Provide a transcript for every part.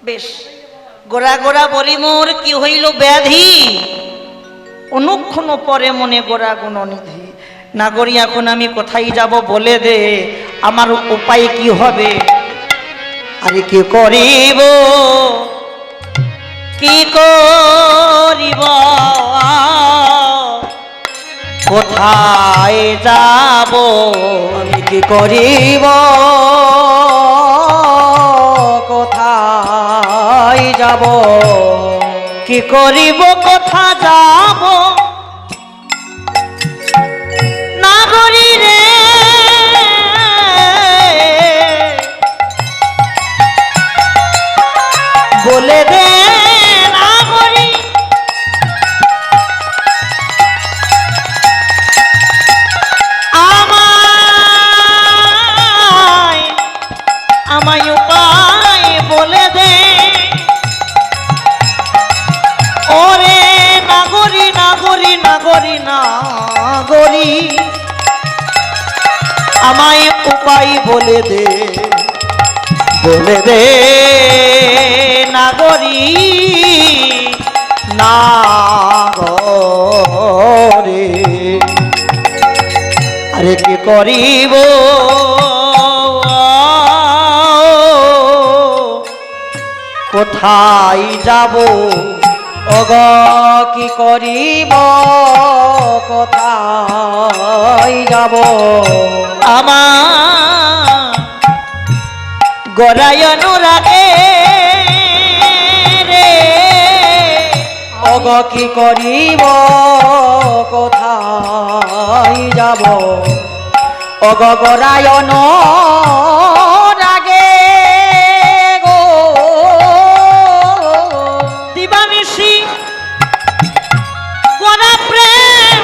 বেশ গোড়া গোড়া বলি মোর কি হইল ব্যাধি, অনুক্ষণ পরে মনে গোড়া গুণনিধি। নাগরী এখন আমি কোথায় যাব বলে দে, আমার উপায় কি হবে? আরে কি করিব কি করিব, কোথায় যাব আমি কি করিব কোথায় যাব, কি করিব কোথা যাব নাগরী রে, বলে দে নাগরী। আমায় উপায় বলে দে ওরে নাগরী নাগরী নাগরী নাগরী, আমায় উপায় বলে দে, বলে দে নাগরী নাগরী। আরে কি করিব কোথায় যাব, ওগ কি করিব কোথায় যাব, আমার গড়ায় অনুরাগে রে, ওগ কি করিব কোথায় যাব, ওগ গরায়ন রাগে গো দিবানিশি গড়া প্রেম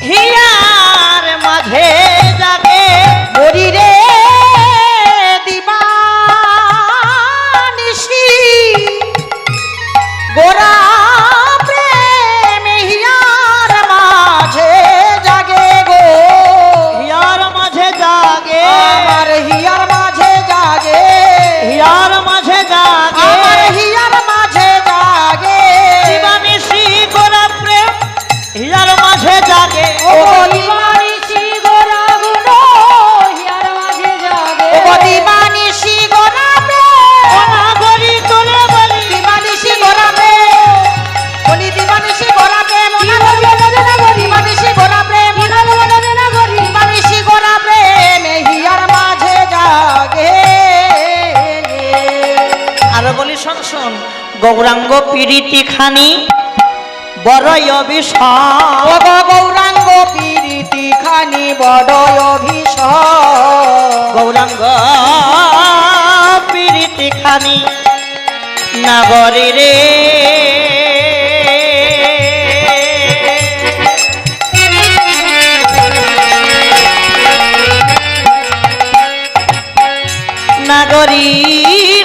হিয়ার মাঝে জাগে, মরি রে দিবানিশি গোরা প্রেম হিয়ার মাঝে জাগে গো, হিয়ার মাঝে জাগে, আমার হিয়ার মাঝে জাগে, হিয়ার মাঝে জাগে, আমার হিয়ার মাঝে জাগে, দিবানিশি গড়া প্রেম হিয়ার মাঝে জাগে, ও দিবানিশি গোরা গুণ হিয়ার মাঝে জাগে, ও দিবানিশি গোরা প্রেম নাগরী তোলে বলি দিবানিশি গোরা প্রেম, বলি দিবানিশি গোরা প্রেম, দিবানিশি গোরা প্রেম, দিবানিশি গোরা প্রেম হিয়ার মাঝে জাগে। আরো বলি শোন শোন, গৌরাঙ্গ পীড়িতি খানি বড়ই অভিশাপ, ও গৌরাঙ্গ পীড়িতি খানি বড় অভিশাপ, গৌরাঙ্গ পীড়িতি খানি নাগরী রে, নাগরী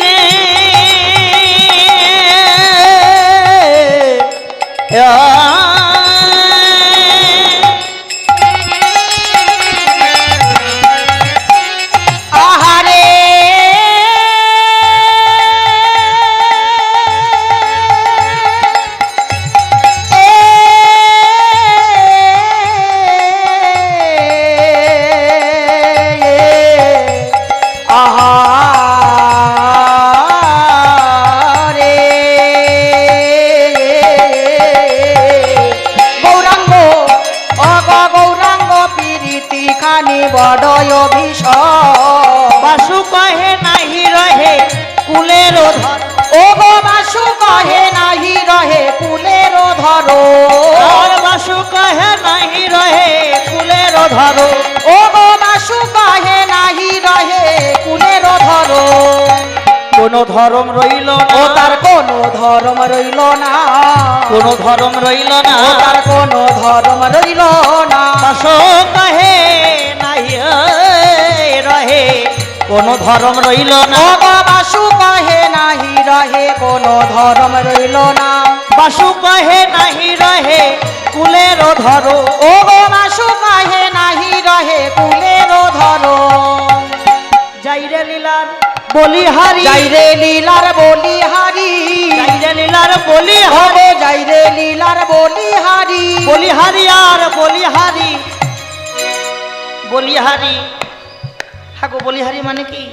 রে আহারে আহারে গৌরাঙ্গ অগ গৌরাঙ্গ পীড়িতি খানি বড় অভিশাপ, বাসু কহে নাহি রহে কুলের ধর, ও গো বাসু কহে নাহি রহে কুলের ধরো, আর বাসু কহে নাহি রহে কুলের ধরো, ও গো বাসু কহে নাহি রহে কুলের ধরো, কোন ধরম রইল ও না, তার কোনো ধর্ম রইল না, কোন ধরম রইল না, ও তার কোনো ধর্ম রইল না, বাসু কহে নাহি রহে কোন ধরম রইল না, ও গো বাসু কহে নাহি রহে কোনো ধর্ম রইল না, বাসু কহে নাহি রহে কুলের ধরো, ও গো বাসু কহে নাহি রহে কুলের ধরো, যাইরে লীলার বলিহারি, যাইরে লীলার বলি লীলার বলিহারি বলিহারি আর বলিহারি বলিহারি হাগো বলিহারি মানে কি?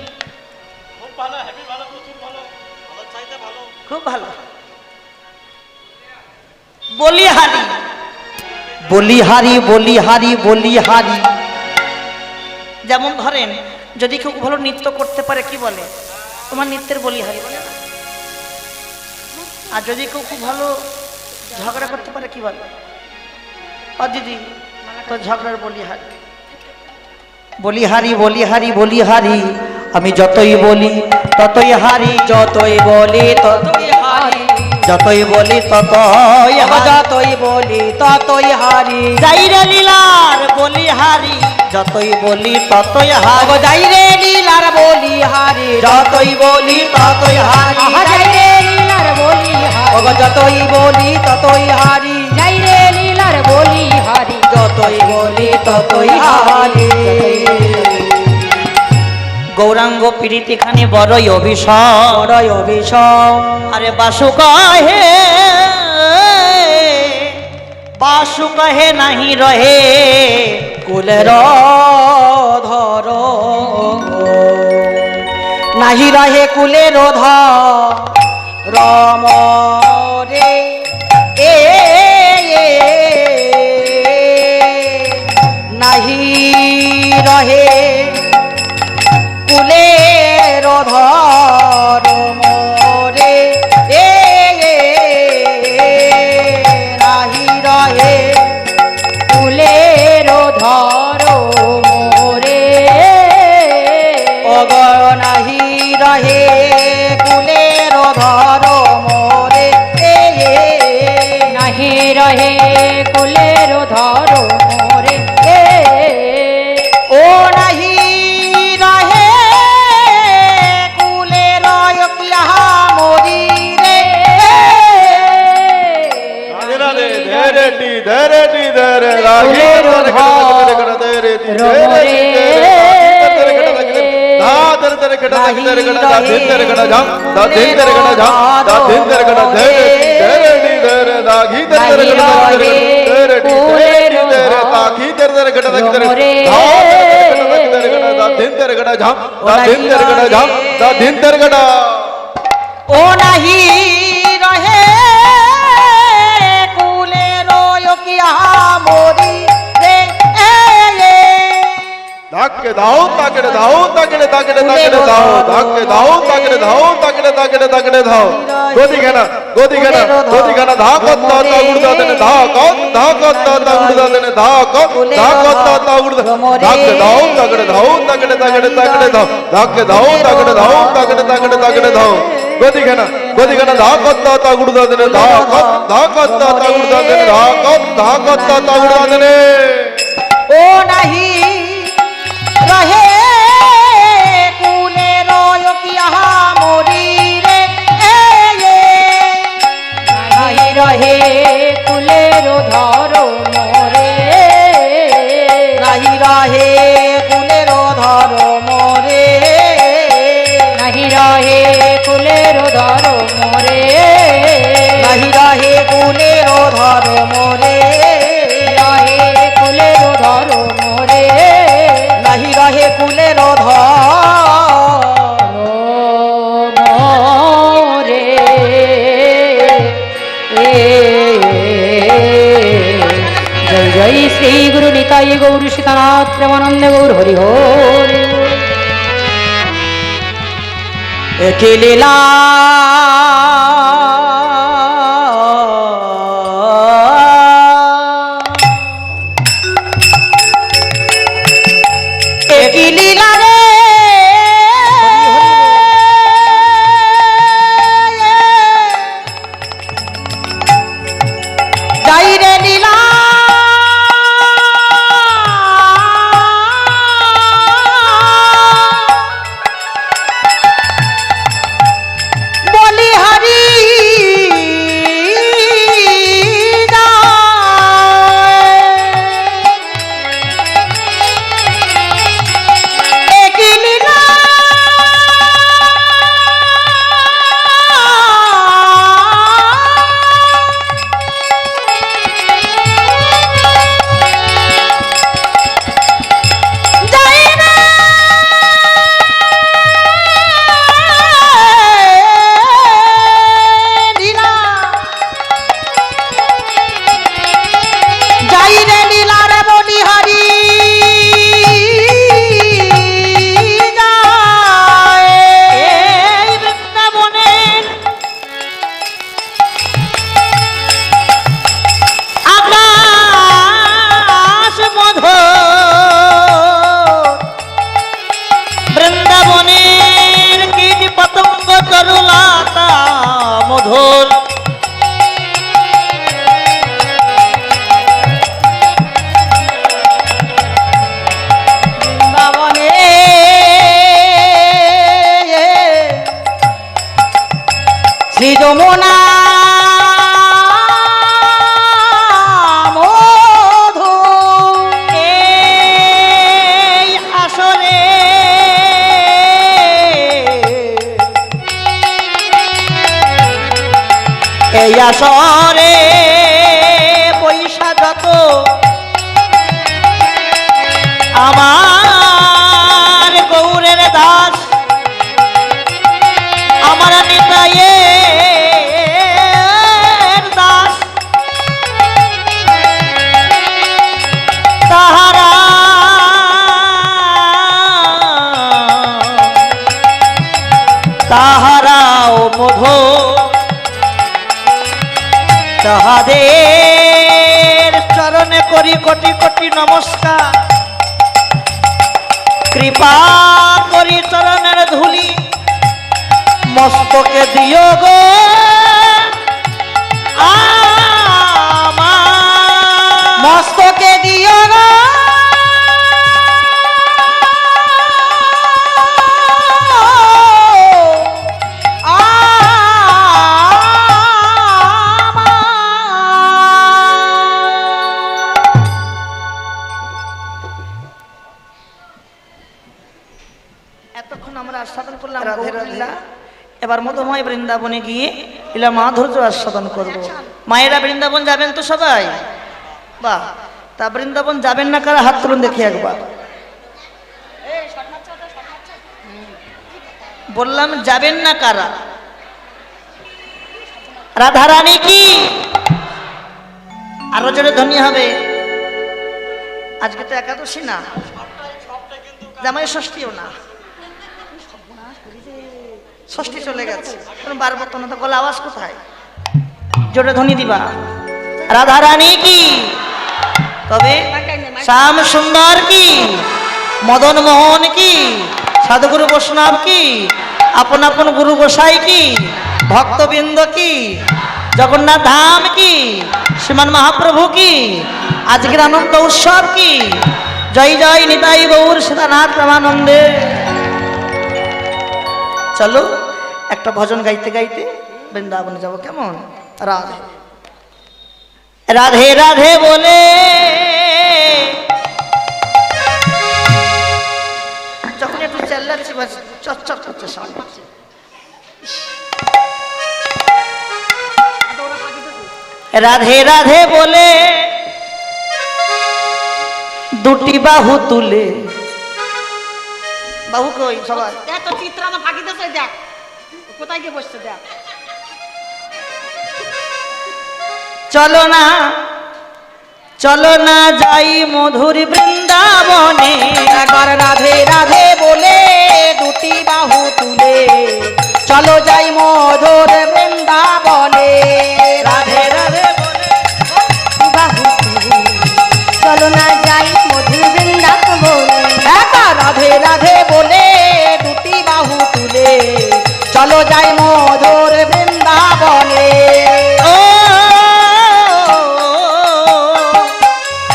খুব ভালো, হেভি ভালো, প্রচুর ভালো, ভালো চাইতে ভালো। খুব ভালো। বলিহারি বলিহারি বলিহারি বলিহারি, যেমন ধরেন যদি কেউ ভালো নৃত্য করতে পারে কি বলে? তোমার নৃত্যের বলিহারি বলে না? আর যদি কেউ খুব ভালো ঝগড়া করতে পারে কি বলে? ও দিদি তো ঝগড়ার বলিহারি। বলিহারি বলিহারি বলিহারি, আমি যতই বলি ততই হারি, যতই বলি ততই হারি যতই বলি ততই হারি। যতই বলি ততই হারি যাই রে লীলার বলিহারি, যতই বলি ততই হারি। যাই রে লীলার বলিহারি যতই বলি ততই হারি। যাই রে লীলার বলিহারি যতই বলি ততই হারি যাই রে লীলার বলিহারি যতই বলি ততই হারি। গৌরাঙ্গ প্রীতিখানি বড়ই অভিশাপ, বড়ই অভিশাপ আরে বাসু কহে বাসু কহে নাহি রহে কুলের ধর নাহি রহে কুলের ধর রম রে এ নাহি রহে কুলের ধর মোরে এ নাহি রহে কুলের ধর মোরে অগ নাহি রহে কুলের ধর মোরে নাহি রহে কুলের ধর মোরে ও নাহি রহে কুলের কিয়া মরি রে রাধে রাধে, ধরে টি, ধরে টি, ধরে রাধে, কুলের ধরে ধর ধরে ধরে টি, রমরে ধরে টি, ধরে ধরে ধরে ধা, ধরে ধরে ধরে ধরে ধরে ধা, দিন ধরে ধরে ঝাম, ধা, দিন ধরে ধরে ঝাম, ধা, দিন ধরে ধরে ধরে টি, ধরে ধা, ঘি ধরে ধরে ধরে ধরে টি, ধরে তা, ঘি ধরে ধরে ধরে ধরে ধা, ধরে ধরে ধা, দিন ধরে ধরে ঝাম, ধা, দিন ধরে ধরে ঝাম, ধা, দিন ধরে ধরে ও নাহি রহে কুলের কিয়া মরি রে ধাক্কে দাও তাকড়ে দাও তাকড়ে তাকড়ে তাকড়ে দাও ধাক্কে দাও তাকড়ে দাও তাকড়ে তাকড়ে তাকড়ে দাও গোদিখানা গোদিখানা ধাকত তাগুড় দাদনে ধাকত তাগুড় দাদনে ধাকত তাগুড় ধাক্কে দাও তাকড়ে দাও তাকড়ে তাকড়ে তাকড়ে দাও ধাক্কে দাও তাকড়ে দাও তাকড়ে তাকড়ে তাকড়ে দাও গোদিখানা ধাকত তাগুড় দাদনে ধাকত তাগুড় দাদনে ধাকত তাগুড় দাদনে ও নাহি রহে কুলের কিয়া মরি রে নাহি রহে কুলের ধর মোরে নাহি রহে কুলের ধর মোরে নাহি রহে কুলের ধর মোরে নাহি রহে কুলের ধর মোরে রহে কুলের ধর মোরে নাহি রহে কুলের ধর মোরে জয় জয় শ্রী গুরু নিতাই গৌর সীতানাথ প্রেমানন্দ গৌর হরি হরি একে লীলা একি লীলা রে যাই রে লীলা বলি মধুর বৃন্দাবনে শ্রী যমুনা মধু এই আসরে এই আসরে পয়সা যত আমার গৌরের দাস আমার নিতাইয়ের দাস তাহারা তাহারাও মধু তাহাদের চরণে করি কোটি কোটি নমস্কার কৃপা করি চরণের ধুলি মস্তকে দিও গো আমার মস্তকে দিও গো এতক্ষণ আমরা আস্বাদন করলাম রাধে রাধে। এবার মধুময় বৃন্দাবনে গিয়ে লীলা মাধুর্য আস্বাদন করব। মায়েরা বৃন্দাবন যাবেন তো সবাই? বাহ, তা বৃন্দাবন যাবেন না কারা? হাত তুলুন দেখি একবার। বললাম যাবেন না কারা? রাধারানী কি আরো জোরে ধ্বনি হবে। আজকে তো একাদশী না, জামাই ষষ্ঠীও না, ষষ্ঠী চলে গেছে। বারবার তো না, তো গলা আওয়াজ কোথায়? জোরে ধ্বনি দিবা। রাধারানী কি, তবে শ্যাম সুন্দর কি, মদন মোহন কি, সাধুগুরু বৈষ্ণব কি, আপন আপন গুরু গোসাই কি, ভক্তবৃন্দ কি, জগন্নাথ ধাম কি, শ্রীমান মহাপ্রভু কি, আজকের আনন্দ উৎসব কি। জয় জয় নিতাই গৌর সীতানাথ প্রেমানন্দে। চলো একটা ভজন গাইতে গাইতে বৃন্দাবনে যাব, কেমন? রাধে রাধে রাধে বলে যখন একটু চেল্লাচ্ছি চচ্চর করছে সব। রাধে রাধে বলে দুটি বাহু তুলে, বাহু কই সবার? এত চিত্র আমার ফাঁকি দিতে দেখ কোথায় গিয়ে বসছে দেখ। চলো না চলো না যাই মধুর বৃন্দাবনে। একবার রাধে রাধে বলে দুটি বাহু তুলে চলো যাই মধুর বৃন্দাবনে। রাধে রাধে বলে বাহু তুলে চলো না যাই মধুর বৃন্দাবনে। একবার রাধে রাধে বলে দুটি বাহু তুলে চলো যাই মধুর বৃন্দাবনে। ও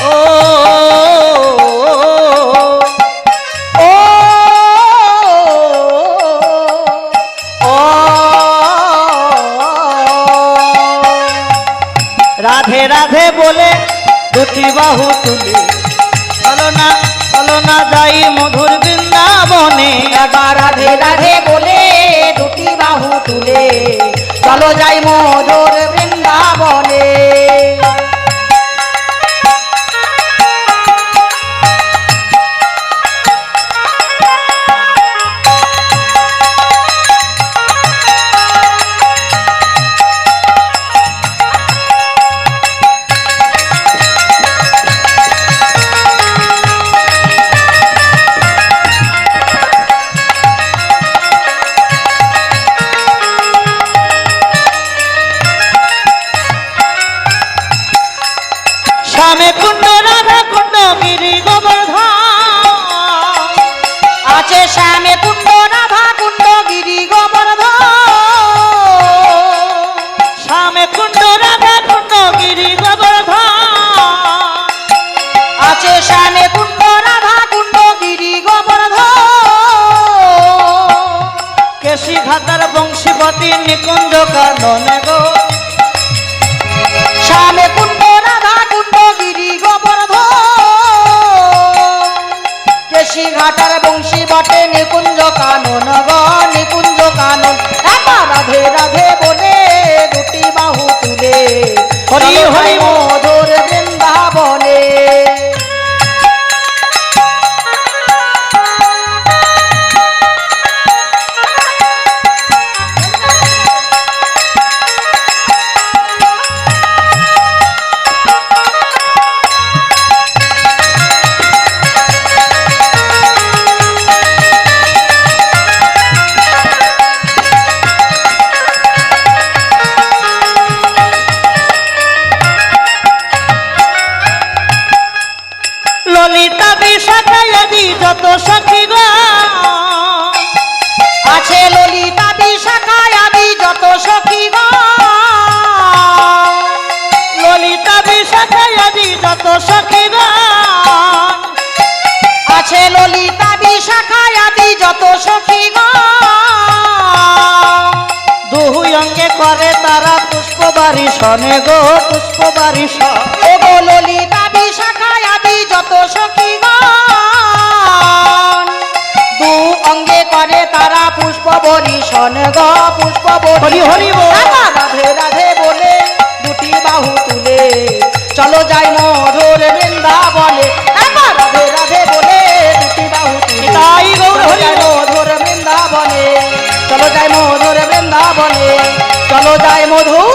ও ও ও রাধে রাধে বলে দুটি বাহু তুলে চলো না যাই মধুর বৃন্দাবনে। একবার রাধে রাধে বলে দুটি বাহু তুলে চলো যাই মধুর বৃন্দাবনে। বংশীপতি নিকুঞ্জ কানন গো শ্যামে কুণ্ড রাধা কুণ্ড গিরি গোবর্ধন কেশি ঘাটার বংশী বটে নিকুঞ্জ কানন গো নিকুঞ্জ কানন একবার রাধে রাধে বলে দুটি বাহু তুলে হরি চলো হরি যাই মধুর বৃন্দাবনে ললিতা বিশাখায়াদি যত সখী গো আছে ললিতা বিশাখায় আদি যত সখী গো ললিতা বিশাখায়াদি যত সখী গো আছে ললিতা বিশাখায় আদি যত সখী গো দুই অঙ্গে করে তারা পুষ্প বারিশনে গো পুষ্প বারিশন ও গো ললিতা বিশাখায় আদি যত সখী গো দু অঙ্গে করে তারা পুষ্প বরিশন গো পুষ্প হরি হরি বল। রাধে রাধে বলে দুটি বাহু তুলে চলো যাই মধুর বৃন্দাবনে একবার রাধে রাধে বলে দুটি বাহু তুলে তাই গৌর চলো হরি যাই বল। মধুর বৃন্দাবনে চলো যাই মধুর বৃন্দাবনে চলো যাই মধুর